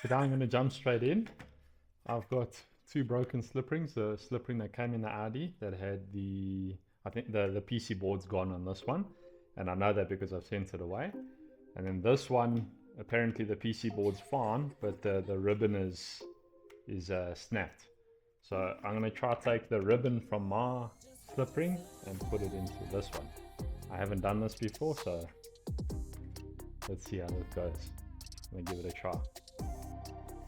So now I'm going to jump straight in. I've got two broken slip rings. The slip ring that came in the Audi that had I think the PC board's gone on this one. And I know that because I've sent it away. And then this one, apparently the PC board's fine, but the ribbon is snapped. So I'm going to try to take the ribbon from my slip ring and put it into this one. I haven't done this before, so let's see how this goes. I'm going to give it a try.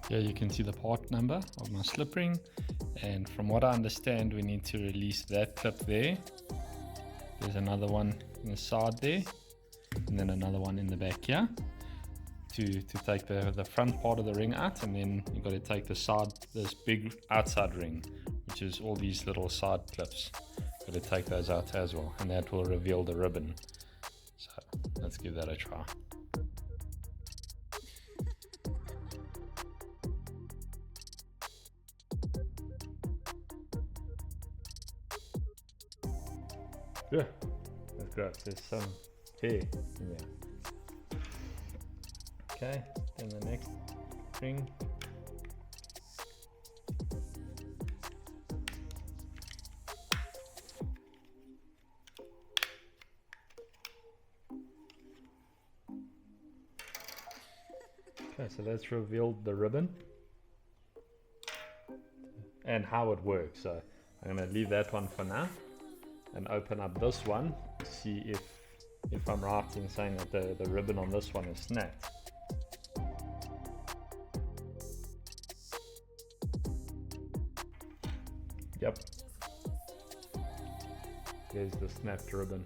Here you can see the part number of my slip ring, and from what I understand we need to release that clip there. There's another one in the side there, and then another one in the back here to take the front part of the ring out, and then you've got to take the side, this big outside ring, which is all these little side clips. Got to take those out as well, and that will reveal the ribbon. So let's give that a try. Yeah, that's great. There's some hair in there. Okay, then the next ring. Okay, so that's revealed the ribbon and how it works. So I'm going to leave that one for now and open up this one to see if I'm right in saying that the ribbon on this one is snapped. Yep, there's the snapped ribbon.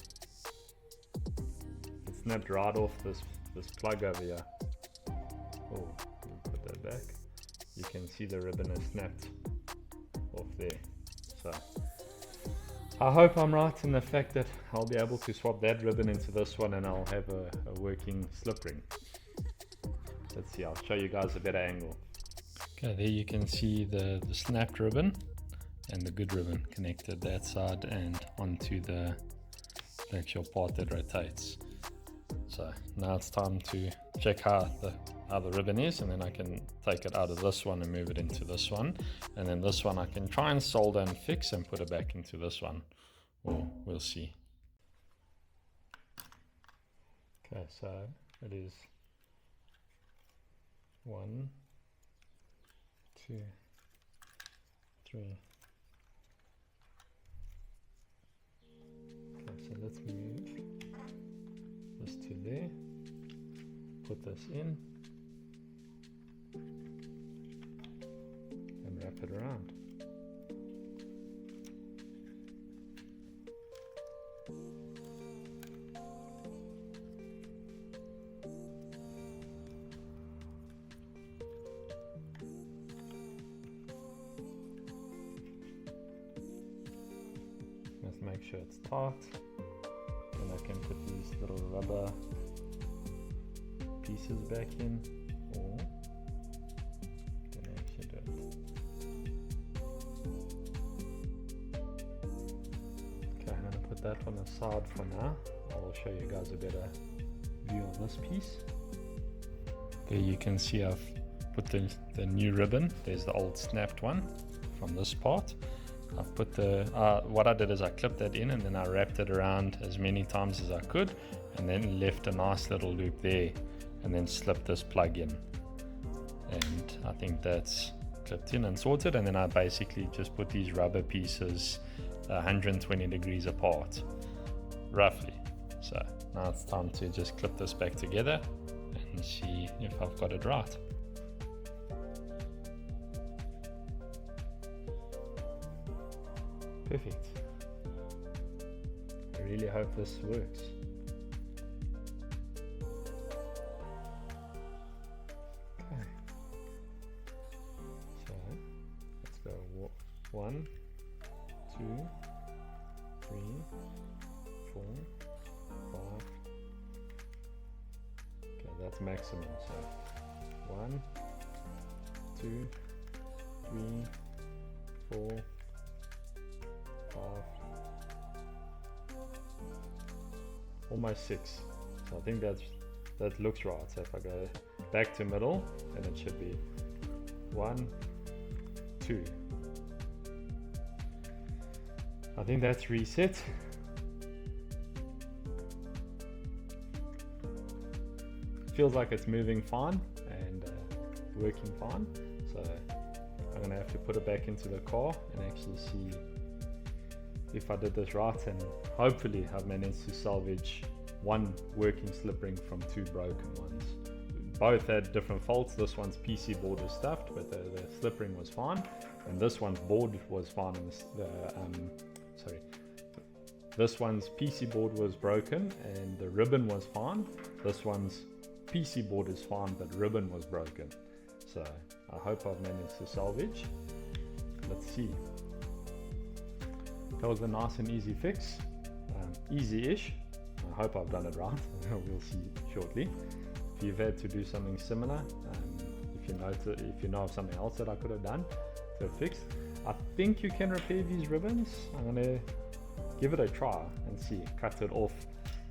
It snapped right off this plug over here. Oh, let me put that back. You can see the ribbon is snapped off there. So I hope I'm right in the fact that I'll be able to swap that ribbon into this one and I'll have a working slip ring. Let's see, I'll show you guys a better angle. Okay, there you can see the snapped ribbon and the good ribbon connected that side and onto the actual part that rotates. So now it's time to check how the ribbon is, and then I can take it out of this one and move it into this one, and then this one I can try and solder and fix and put it back into this one, or we'll see. Okay, so it is 1, 2, 3. Okay, so let's move this to there, put this in and wrap it around. Let's make sure it's tight. And I can put these little rubber pieces back in, or can I actually do it? Okay, I'm going to put that one aside for now. I'll show you guys a better view on this piece. There you can see I've put the new ribbon. There's the old snapped one from this part. I've put what I did is I clipped that in and then I wrapped it around as many times as I could, and then left a nice little loop there and then slipped this plug in, and I think that's clipped in and sorted. And then I basically just put these rubber pieces 120 degrees apart roughly. So now it's time to just clip this back together and see if I've got it right. Perfect. I really hope this works. Okay. So let's go 1, 2, 3, 4, 5. Okay, that's maximum. So 1, 2, 3, 4, 5, almost 6. So I think that looks right. So if I go back to middle, then it should be 1, 2. I think that's reset. Feels like it's moving fine and working fine, so I'm gonna have to put it back into the car and actually see if I did this right, and hopefully I've managed to salvage one working slip ring from 2 broken ones. Both had different faults. This one's PC board was stuffed, but the slip ring was fine, and this one's board was fine, and this one's PC board was broken and the ribbon was fine. This one's PC board is fine, but ribbon was broken. So I hope I've managed to salvage. Let's see. That was a nice and easy fix, easy-ish. I hope I've done it right. We'll see shortly. If you've had to do something similar, if you know of something else that I could have done to have fixed, I think you can repair these ribbons. I'm gonna give it a try and see. Cut it off,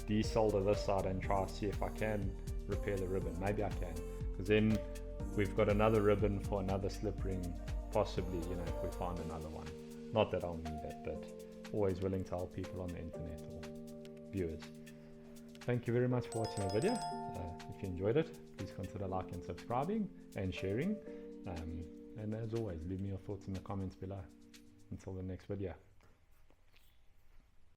desolder this side, and try to see if I can repair the ribbon. Maybe I can, because then we've got another ribbon for another slip ring, possibly, you know, if we find another one. Not that I'll need it, but always willing to help people on the internet or viewers. Thank you very much for watching the video. If you enjoyed it, please consider liking, subscribing and sharing, and as always, leave me your thoughts in the comments below. Until the next video.